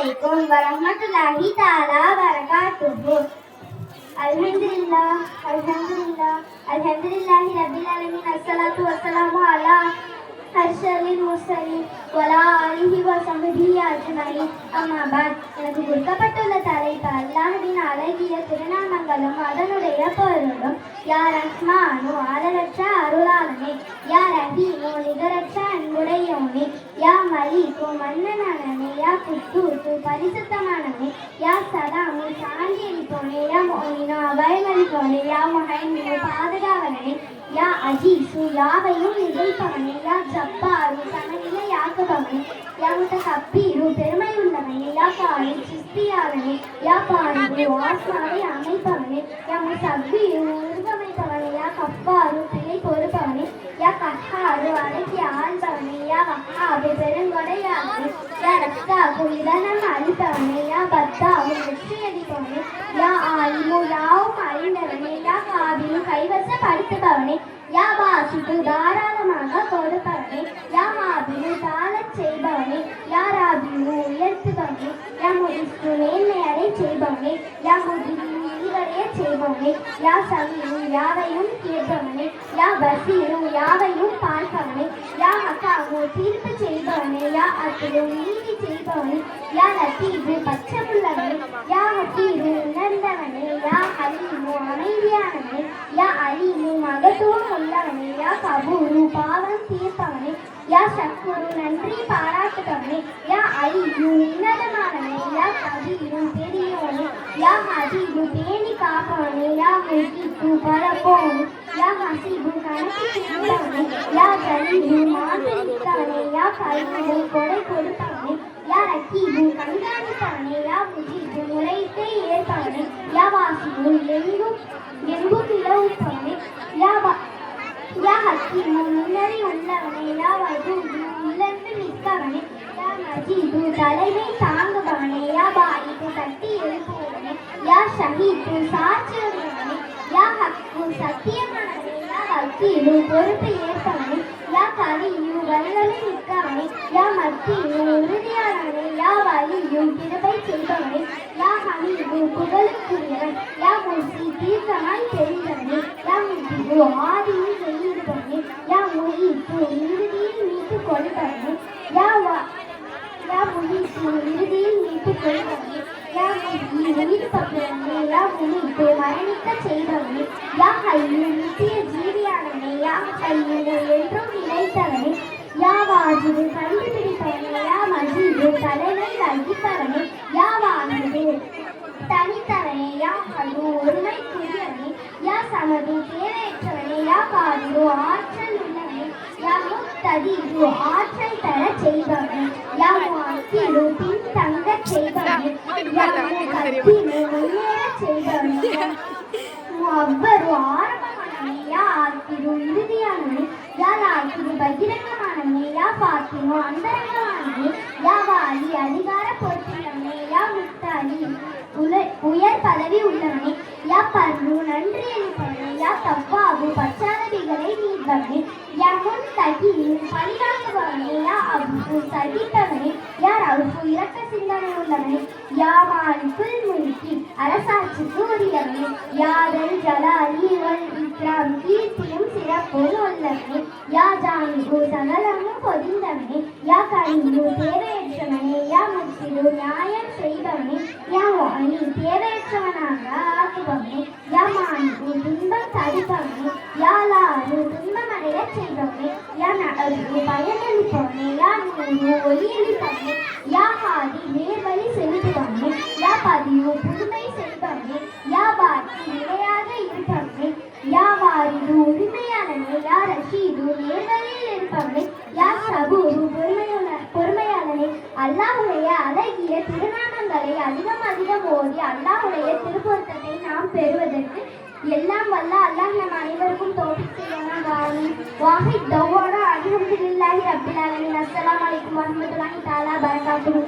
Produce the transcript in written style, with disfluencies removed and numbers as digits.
Assalamualaikum warahmatullahi taala wabarakatuh. Alhamdulillahi rabbil alamin. Assalatu wassalamu ala அர்ஷலில் முர்சலின் வலா அலிஹி வஸஹ்பிஹி அஜ்மஈன். அம்மா பாத். எனக்கு கொடுக்கப்பட்டுள்ள தலைப்பு அல்லாஹ்வின் அழகிய திருநாமங்களும் அதனுடைய பொருளும். யா ரஹ்மானு அளவற்ற அருளாளனே, யா ரஹீமு நிகரற்ற அன்புடையோனே, யா மலீக்கு மன்னனானே, யா குத்தூசு பரிசுத்தமானனே, யா சலாமு சாந்தி அளிப்போனே, யா முஃமினு அபயமளிப்போனே, யா முஹைமினு பாதுகாவலனே, யா அஜீசு யாவையும் நிகழ்ப்பவனே, யா ஜப்பாரு சமநிலையாக்குபவனே, யா முத்தகப்பீரு பெருமையுள்ளவனே, யா காலி சிஸ்தியாளனே, யா பாரிபு ஆத்மாவை அமைப்பவனே, யா முசப்பீரு உருவமைப்பவனே, யா கப்பாரு பிழை பொறுப்பவனே, யா கஹாரு அடக்கி ஆள்பவனே, யா வஹாபு பெருங்கொடையாளனே, யா ரத்தாபு இதனம் அளிப்பவனே, யா பத்தாபு வெற்றியளிப்பவனே, யா ஆலிமு யாவும் அறிந்தவனே, யா காபிலு கைவசப்படுத்துபவனே, யா பாசித்து தாராளமாக கொடுப்பவனே, யா மாபிலு தாழச் செய்பவனே, யா ராபிலு உயர்த்துபவனே, யா முதிஸ்து மேன்மையடை செய்பவனே, யா முதிரு இழிவடைய செய்பவனே, யா சமீரு யாவையும் கேட்பவனே, யா பசீரு யாவையும் பார்ப்பவனே, யா மக்காமு தீர்ப்பு செய்பவனே, யா அத்துரு நீதி செய்பவனே, யா லத்தீபு பச்சமுள்ளவனே, யா ஹபீரு உணர்ந்தவனே, யா ஹலீமு அமைதியானவனே, யா அலீமு மகத்துவம் உள்ளவனே, யா கபூரு பாவம் தீர்ப்பவனே, யா ஷக்குரு நன்றி பாராட்டுபவனே, யா அலியு உன்னதமானவனே, யா கபீரு பெரியோனே, யா ஹதீபு பேணி காப்பவனே, யா முஜீபு பரப்போனே, யா ஹசீபு கணக்கு செய்பவனே, யா ஜலீபு மாற்றித்தவனே, யா கல்வியை கொடை கொடுப்பவனே, யா ரக்கீபு கண்காணிப்பவனே, யா முஜீபு முறையீட்டை ஏற்பவனே, யா வாசிபு எங்கு கிளவுப்பவனே, யா ஹக்கீமு முன்னறி உள்ளவனே, யா வதூது உள்ளந்து மிக்கவனே, யா மஜீது தலைமை தாங்குபவனே, யா பாயிது தட்டி எழுப்புவனே, யா ஷஹீது சாட்சியுள்ளவனே, யா ஹக்கு சத்தியமானவனே, யா வக்கீலு பொறுப்பு ஏற்பவனே, யா கலியு வல்லமை மிக்கவனே, யா மத்தீனு உறுதியானவனே, யா வலியு கிருபை செய்பவனே, யா ஹமீது புகழுக்குரியவன், யா முசி தீர்க்கமாய் தெரிந்தவனே, யா முஜிபு ஆதியில் வெளியிடுபவனே, யா முஹீத்து இறுதியில் மீட்டுக் கொடுப்பவனே, யா முஹீத்து இறுதியில் மீட்டுக் கொடுப்பவனே, யா முஹீ உயிர்ப்பவனே, யா முஹீத்து மரணிக்க செய்பவனே, யா ஹய்யு நித்திய ஜீவியானவனே, யா ஹய்யு என்றும் நிலைத்தவனே, யா வாஜிது கண்டுபிடிப்பவனே, யா மஜீது தலைமை வகிப்பவனே, யா வாஜிது தனித்தவனே, யா ஹது ஒருமைக்குரியவனே, யா சமது தேவையற்றவனே, யா காதிரு ஆற்றல் உள்ளவனே, யா முக்ததீரு ஆற்றல் தர செய்பவனே, யா முஅக்கிரு பின் தங்கச் செய்பவனே, யா முகத்திரு முன்னேறச் செய்பவனே, யா முஅவ்வரு ஆரம்பமானவனே, யா ஆக்கிரு இறுதியானவனே, யா லாக்கிரு பகிரங்கமானவனே, யா பாத்தினு அந்தரங்கமானவனே, யா வாலி அதிகார பொறுப்புள்ளவனே, யா முக்தாலி உயர் பதவி உள்ளவனே, யா பர்ரு நன்றி அளிப்பவனே, யா தவ்வாபு பச்சாதபிகளை நீர்பவனே, யா முன்தகீரு பழிவாங்குபவனே, யா அஃபு சகிப்பவனே, யா ரவுஃபு இரக்க சிந்தனை உள்ளவனே, யா மாலிகுல் முல்கி அரசாட்சிக்கு உரியவனே, யா தல் ஜலாலி வல் இக்ராம் கீர்த்தியும் சிறப்பும் உள்ளவனே, யா ஜாமிகு சகலமும் பொதிந்தவனே, யா கரீமு தேவையற்றவனே, யா முஃசிலு நியாயம் செய்பவனே, யா முஅனி தேவையற்றவனாக ஆக்குபவனே, யா மானிகு துன்பம் தடுப்பவனே, யா லாரு துன்பமடையச் செய்பவனே, யா நஅரு பயனளிப்பவனே, யா நூறு ஒளியளிப்பவனே, யா ஹாதி நேர்வழி செலுத்துபவனே, யா பதிவு புதுமை செய்பவனே, யா பாக்கி நிலையாக இருப்பவனே, யா வாரிது உரிமையாளனே, யா ரஷீது நேர்வழியில் இருப்பவனே, யா சபூரு பொறுமையாளனே. அல்லாஹ்வுடைய அழகிய திருநாமங்களை அதிகம் ஓதி அல்லாஹ்வுடைய திருப்பொருத்தத்தை நாம் பெறுவதற்கு எல்லாம் வல்ல அல்லாஹ் நம் அனைவருக்கும் தௌஃபீக் செய்வானாக. ஆமீன். வாஹித் தவ்வானா அல்ஹம்துலில்லாஹி ரப்பில் ஆலமீன். அஸ்ஸலாமு அலைக்கும் வரஹ்மத்துல்லாஹி தஆலா வபரகாத்துஹு.